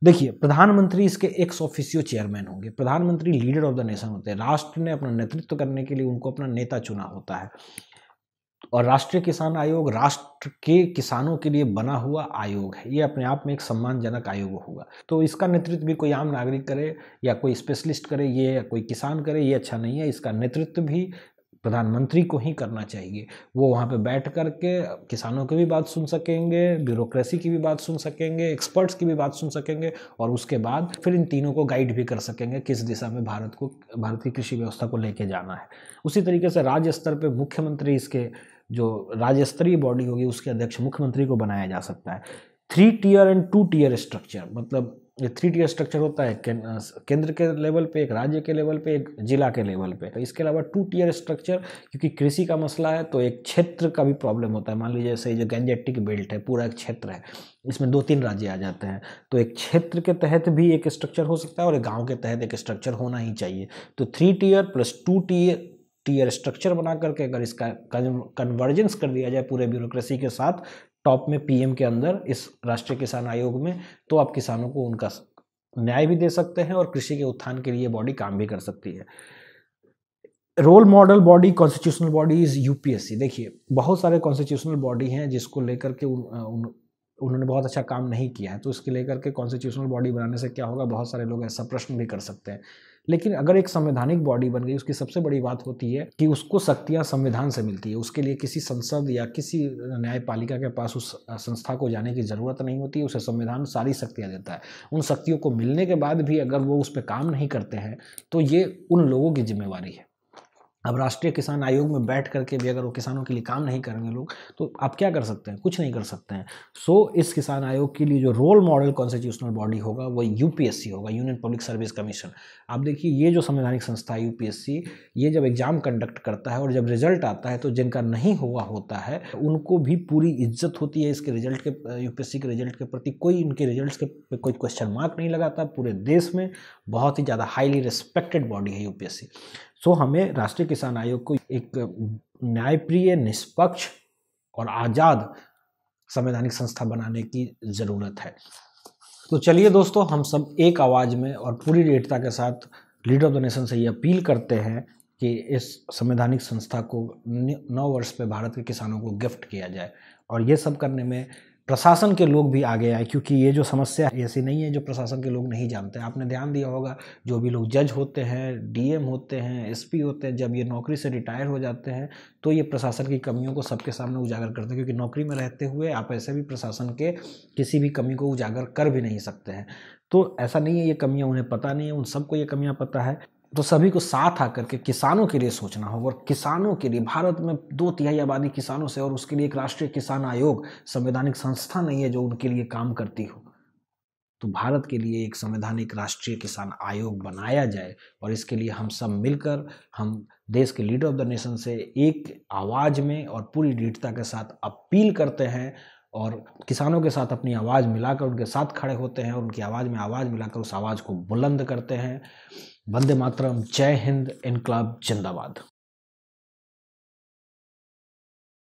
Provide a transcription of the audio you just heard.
देखिए, प्रधानमंत्री इसके एक्स ऑफिशियो चेयरमैन होंगे। प्रधानमंत्री लीडर ऑफ द नेशन होते हैं। राष्ट्र ने अपना नेतृत्व करने के लिए उनको अपना नेता चुना होता है, और राष्ट्रीय किसान आयोग राष्ट्र के किसानों के लिए बना हुआ आयोग है। ये अपने आप में एक सम्मानजनक आयोग होगा। तो इसका नेतृत्व भी कोई आम नागरिक करे या कोई स्पेशलिस्ट करे, ये या कोई किसान करे, ये अच्छा नहीं है। इसका नेतृत्व भी प्रधानमंत्री को ही करना चाहिए। वो वहाँ पे बैठ कर के किसानों की भी बात सुन सकेंगे, ब्यूरोक्रेसी की भी बात सुन सकेंगे, एक्सपर्ट्स की भी बात सुन सकेंगे, और उसके बाद फिर इन तीनों को गाइड भी कर सकेंगे किस दिशा में भारत की कृषि व्यवस्था को लेके जाना है। उसी तरीके से राज्य स्तर पे मुख्यमंत्री, इसके जो राज्य स्तरीय बॉडी होगी उसके अध्यक्ष मुख्यमंत्री को बनाया जा सकता है। 3 टियर एंड 2 टियर स्ट्रक्चर, मतलब ये 3 टियर स्ट्रक्चर होता है केंद्र के लेवल पे, एक राज्य के लेवल पे, एक जिला के लेवल पे। तो इसके अलावा 2 टियर स्ट्रक्चर, क्योंकि कृषि का मसला है तो एक क्षेत्र का भी प्रॉब्लम होता है। मान लीजिए जैसे जो गैंजेटिक बेल्ट है, पूरा एक क्षेत्र है, इसमें 2-3 राज्य आ जाते हैं, तो एक क्षेत्र के तहत भी एक स्ट्रक्चर हो सकता है और एक गाँव के तहत एक स्ट्रक्चर होना ही चाहिए। तो 3 टियर प्लस 2 टियर स्ट्रक्चर बना करके अगर इसका कन्वर्जेंस कर दिया जाए पूरे ब्यूरोक्रेसी के साथ, टॉप में पीएम के अंदर इस राष्ट्रीय किसान आयोग में, तो आप किसानों को उनका न्याय भी दे सकते हैं और कृषि के उत्थान के लिए बॉडी काम भी कर सकती है। Role model body, constitutional body is UPSC. देखिए, बहुत सारे कॉन्स्टिट्यूशनल बॉडी हैं जिसको लेकर के उन्होंने बहुत अच्छा काम नहीं किया है, तो इसके लेकर के कॉन्स्टिट्यूशनल बॉडी बनाने से क्या होगा, बहुत सारे लोग ऐसा प्रश्न भी कर सकते हैं। लेकिन अगर एक संवैधानिक बॉडी बन गई, उसकी सबसे बड़ी बात होती है कि उसको शक्तियां संविधान से मिलती है। उसके लिए किसी संसद या किसी न्यायपालिका के पास उस संस्था को जाने की ज़रूरत नहीं होती। उसे संविधान सारी शक्तियां देता है। उन शक्तियों को मिलने के बाद भी अगर वो उस पर काम नहीं करते हैं तो ये उन लोगों की जिम्मेवारी है। अब राष्ट्रीय किसान आयोग में बैठ करके भी अगर वो किसानों के लिए काम नहीं करेंगे लोग, तो आप क्या कर सकते हैं? कुछ नहीं कर सकते हैं। सो इस किसान आयोग के लिए जो रोल मॉडल कॉन्स्टिट्यूशनल बॉडी होगा वो यूपीएससी होगा, यूनियन पब्लिक सर्विस कमीशन। आप देखिए, ये जो संवैधानिक संस्था है यूपीएससी, ये जब एग्जाम कंडक्ट करता है और जब रिजल्ट आता है, तो जिनका नहीं हुआ होता है उनको भी पूरी इज्जत होती है इसके रिजल्ट के, यूपीएससी के रिजल्ट के प्रति। कोई इनके रिजल्ट के कोई क्वेश्चन मार्क नहीं लगाता। पूरे देश में बहुत ही ज़्यादा हाईली रिस्पेक्टेड बॉडी है यूपीएससी। सो हमें राष्ट्रीय किसान आयोग को एक न्यायप्रिय, निष्पक्ष और आज़ाद संवैधानिक संस्था बनाने की ज़रूरत है। तो चलिए दोस्तों, हम सब एक आवाज़ में और पूरी दृढ़ता के साथ लीडर ऑफ द नेशन से ये अपील करते हैं कि इस संवैधानिक संस्था को 9 वर्ष पे भारत के किसानों को गिफ्ट किया जाए। और ये सब करने में प्रशासन के लोग भी आगे आए, क्योंकि ये जो समस्या ऐसी नहीं है जो प्रशासन के लोग नहीं जानते। आपने ध्यान दिया होगा, जो भी लोग जज होते हैं, डीएम होते हैं, एसपी होते हैं, जब ये नौकरी से रिटायर हो जाते हैं तो ये प्रशासन की कमियों को सबके सामने उजागर करते हैं, क्योंकि नौकरी में रहते हुए आप ऐसे भी प्रशासन के किसी भी कमी को उजागर कर भी नहीं सकते हैं। तो ऐसा नहीं है ये कमियाँ उन्हें पता नहीं है, उन सबको ये कमियाँ पता है। तो सभी को साथ आकर के किसानों के लिए सोचना होगा, और किसानों के लिए, भारत में 2/3 आबादी किसानों से, और उसके लिए एक राष्ट्रीय किसान आयोग संवैधानिक संस्था नहीं है जो उनके लिए काम करती हो। तो भारत के लिए एक संवैधानिक राष्ट्रीय किसान आयोग बनाया जाए, और इसके लिए हम सब मिलकर, हम देश के लीडर ऑफ द नेशन से एक आवाज़ में और पूरी दृढ़ता के साथ अपील करते हैं, और किसानों के साथ अपनी आवाज़ मिलाकर उनके साथ खड़े होते हैं, और उनकी आवाज़ में आवाज़ मिलाकर उस आवाज़ को बुलंद करते हैं। वंदे मातरम, जय हिंद, इनकलाब जिंदाबाद।